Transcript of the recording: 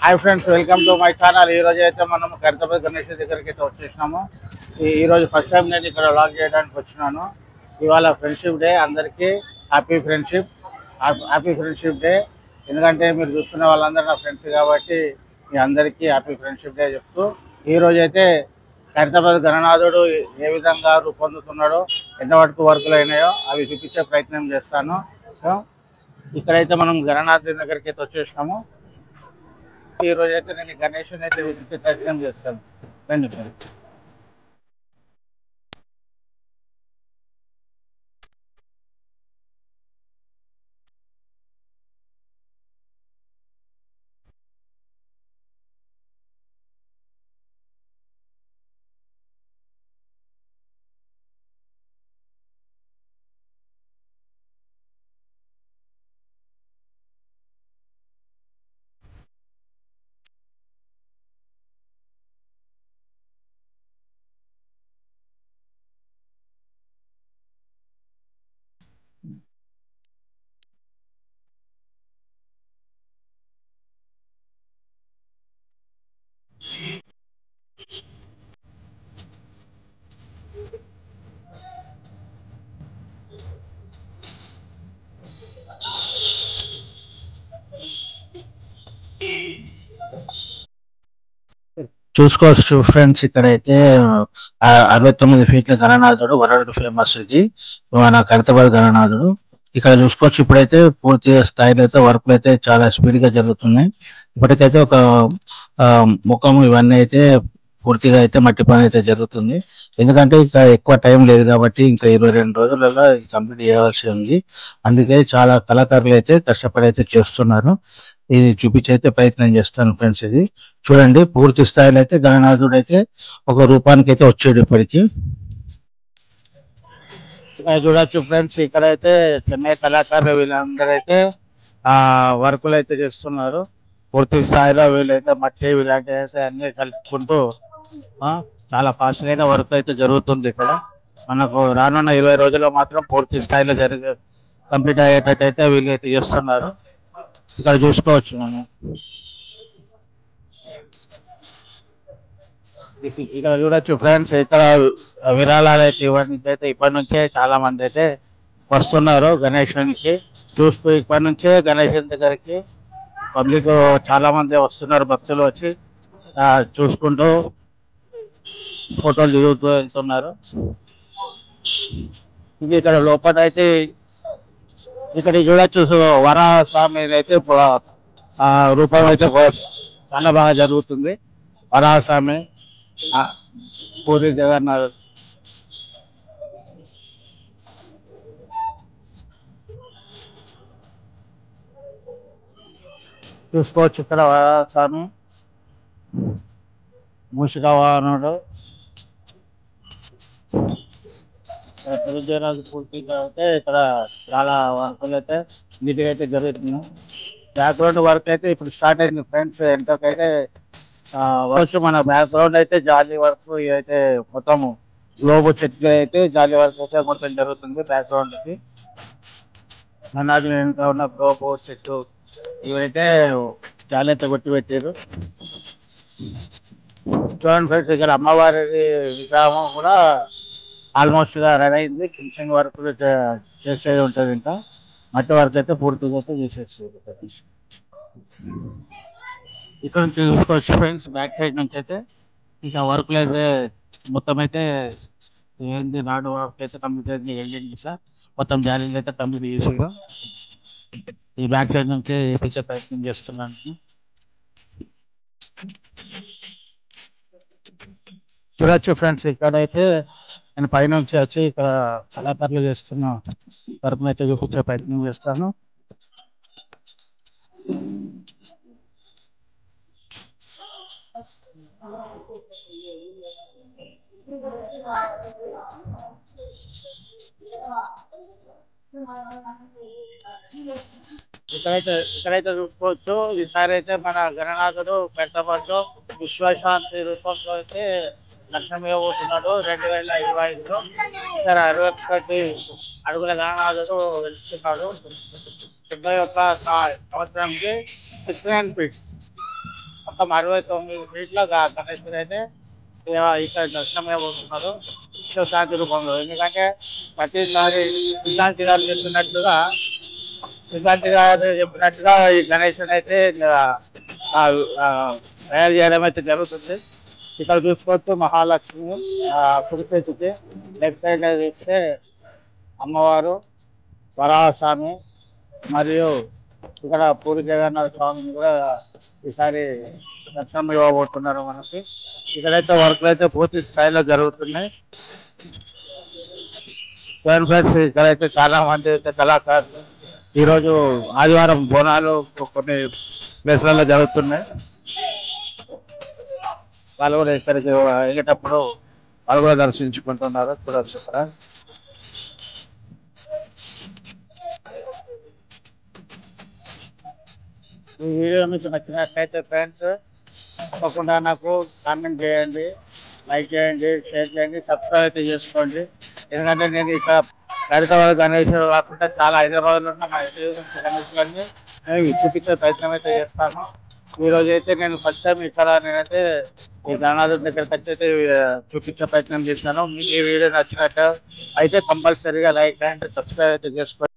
Hi friends, welcome to my channel. ఈ రోజు అయితే మనం ఖైరతాబాద్ గణేష్ దగ్గరికి అయితే వచ్చేసినాము. ఈ రోజు ఫస్ట్ టైం నేను ఇక్కడ వ్లాగ్ చేయడానికి వచ్చినాను. ఇవాళ ఫ్రెండ్షిప్ డే. అందరికీ హ్యాపీ ఫ్రెండ్షిప్ డే. ఎందుకంటే మీరు చూస్తున్న వాళ్ళందరూ నా ఫ్రెండ్స్ కాబట్టి మీ అందరికీ హ్యాపీ ఫ్రెండ్షిప్ డే చెప్తూ ఈ రోజు అయితే ఖైరతాబాద్ గణనాథుడు ఏ విధంగా రూపొందుతున్నాడో, ఎంతవరకు వర్కులు అయినాయో అవి చూపించే ప్రయత్నం చేస్తాను. సో ఇక్కడైతే మనం గణనాథుడి దగ్గరికి అయితే వచ్చేసినాము. ఈ రోజు అయితే నేను గణేష్ అయితే ప్రయత్నం చేస్తాను. రండి ఫ్రెండ్స్. చూసుకోవచ్చు ఫ్రెండ్స్, ఇక్కడైతే 69 ఫీట్ల గణనాథుడు, వరల్డ్ ఫేమస్ ఇది మన ఖైరతాబాద్ గణనాథుడు. ఇక్కడ చూసుకోవచ్చు. ఇప్పుడైతే పూర్తి స్థాయిలో అయితే వర్క్లు అయితే చాలా స్పీడ్ గా జరుగుతున్నాయి. ఇప్పటికైతే ఒక ముఖం ఇవన్నీ అయితే పూర్తిగా అయితే మట్టి పని అయితే జరుగుతుంది. ఎందుకంటే ఇక ఎక్కువ టైం లేదు కాబట్టి ఇంకా 22 రోజులలో కంప్లీట్ చేయాల్సి ఉంది. అందుకే చాలా కళాకారులు అయితే కష్టపడి అయితే చేస్తున్నారు. ఇది చూపించి అయితే ప్రయత్నం చేస్తాను ఫ్రెండ్స్. ఇది చూడండి, పూర్తి స్థాయిలో అయితే గణనాథుడు అయితే ఒక రూపానికి అయితే వచ్చాడు ఇప్పటికి. ఇక్కడ చూడొచ్చు ఫ్రెండ్స్, ఇక్కడైతే చెన్నై కళాకారులు వీళ్ళందరూ అయితే వర్కులు అయితే చేస్తున్నారు. పూర్తి స్థాయిలో వీళ్ళైతే మట్టి ఇలాంటి అయితే అన్ని కలుపుకుంటూ చాలా ఫాస్ట్ గా వర్క్ అయితే జరుగుతుంది. ఇక్కడ మనకు రానున్న 20 రోజుల్లో మాత్రం పూర్తి స్థాయిలో కంప్లీట్ అయ్యేటట్టు అయితే వీళ్ళు అయితే చేస్తున్నారు. ఇక్కడ చూసుకోవచ్చు మనం. ఇక్కడ చూడొచ్చు ఫ్రెండ్స్, ఇక్కడ విరాళాలు అయితే ఇవ్వడానికి అయితే ఇప్పటి నుంచే చాలా మంది అయితే వస్తున్నారు గణేశానికి. చూస్తూ ఇప్పటి నుంచే గణేశుని దగ్గరికి పబ్లిక్ చాలా మంది వస్తున్నారు, భక్తులు వచ్చి చూసుకుంటూ ఫోటోలు దిగుతూ వెళ్తున్నారు. ఇది ఇక్కడ లోపల అయితే ఇక్కడ చూడొచ్చు, వరాహ స్వామి అయితే రూపం అయితే చాలా బాగా జరుగుతుంది. వరాహ స్వామి, పూరి జగన్నాథ్. చూసుకోవచ్చు ఇక్కడ వరాహ స్వామి, మూషిక వాహనుడు, విజయరాజు పూర్తిగా అయితే ఇక్కడ చాలా వర్కులు అయితే నీట్గా అయితే జరుగుతున్నాయి. బ్యాక్గ్రౌండ్ వర్క్ అయితే ఇప్పుడు స్టార్ట్ అయింది ఫ్రెండ్స్. ఎంతకైతే వర్క్ మన బ్యాక్గ్రౌండ్ అయితే జాలీ వర్క్ అయితే మొత్తం గ్లోబ్ చెట్లు అయితే జాలీ వర్క్ అయితే మొత్తం జరుగుతుంది. బ్యాక్గ్రౌండ్ కి అన్నాది వెనుక ఉన్న గ్లోబ్ చెట్లు ఇవైతే జాలీ అయితే కొట్టి పెట్టారు. చూడండి ఫ్రెండ్స్, ఇక్కడ అమ్మవారి విగ్రహం కూడా ఆల్మోస్ట్ గా రెడీ అయింది. ఫినిషింగ్ వర్క్ చేసేది ఉంటుంది. ఇంకా మట్టి వర్క్ అయితే పూర్తిగా అయితే చేసేస్తుంది. ఇక్కడ నుంచి చూసుకోవచ్చు ఫ్రెండ్స్, బ్యాక్ సైడ్ నుంచి అయితే ఇంకా వర్క్ అయితే మొత్తం అయితే ఏంది నాడు వర్క్ అయితే కంప్లీట్ అయింది. చేసా మొత్తం జాలీలు అయితే కంప్లీట్ చేసారు. ఈ బ్యాక్ సైడ్ నుంచి వేపించే ప్రయత్నం చేస్తున్నాను. చూడొచ్చు ఫ్రెండ్స్, ఇక్కడైతే నేను పైనుంచి వచ్చి ఇక్కడ కళాకారులు చేస్తున్న వర్క్ అయితే చూపించే ప్రయత్నం చేస్తాను. ఇక్కడైతే చూసుకోవచ్చు. ఈసారి అయితే మన గణనాథుడు ఖైరతాబాద్లో విశ్వశాంతి రూపంలో అయితే లక్ష్మీపోతున్నాడు. 2025లో ఇక్కడ 61 అడుగుల గణనాథుడు వెలుస్తున్నాడు. 71 సంవత్సరంకి 69 ఫీట్స్. మొత్తం 69 ఫీట్ల గణేశుడు అయితే ఇక్కడ దర్శనమవుతున్నారు విశ్వశాంతి రూపంలో. ఎందుకంటే ప్రతిసారి సిద్ధాంతి గారు చెప్పినట్టుగా ఈ గణేశుడు అయితే ఆ, ఆ, తయారు చేయడం అయితే జరుగుతుంది. ఇక్కడ చూసుకోవచ్చు మహాలక్ష్మి కుడిచేతికి, లెఫ్ట్ సైడ్ చూస్తే అమ్మవారు, వరాహస్వామి మరియు ఇక్కడ పూరి జగన్నాథ స్వామిని కూడా ఈసారి దర్శనం ఇవ్వబోతున్నారు మనకి. ఇక్కడైతే వర్క్లు అయితే పూర్తి స్థాయిలో జరుగుతున్నాయి. ఫ్రెండ్స్ ఇక్కడైతే చాలా మంది అయితే కళాకారులు ఈరోజు ఆదివారం బోనాలు కొన్ని ప్లేస్లలో జరుగుతున్నాయి. వాళ్ళు కూడా ఇక్కడికి వెళ్ళేటప్పుడు వాళ్ళు కూడా దర్శించుకుంటున్నారు. చూడొచ్చు ఇక్కడ. ఈ వీడియో మీకు నచ్చినట్లయితే ఫ్రెండ్స్ తప్పకుండా నాకు కామెంట్ చేయండి, లైక్ చేయండి, షేర్ చేయండి, సబ్స్క్రైబ్ అయితే చేసుకోండి. ఎందుకంటే నేను ఇక్కడ హైదరాబాద్ గణేశ్వరు కాకుండా చాలా హైదరాబాద్లో ఉన్న మా గణేశ్వరుని నేను చూపించే ప్రయత్నం అయితే చేస్తాను. ఈరోజు అయితే నేను ఫస్ట్ టైం ఇక్కడ నేనైతే ఈ గణనాథుడి దగ్గరికి వచ్చి అయితే చూపించే ప్రయత్నం చేశాను. మీకు ఈ వీడియో నచ్చినట్టు అయితే కంపల్సరీగా లైక్ అండ్ సబ్స్క్రైబ్ అయితే చేసుకోండి.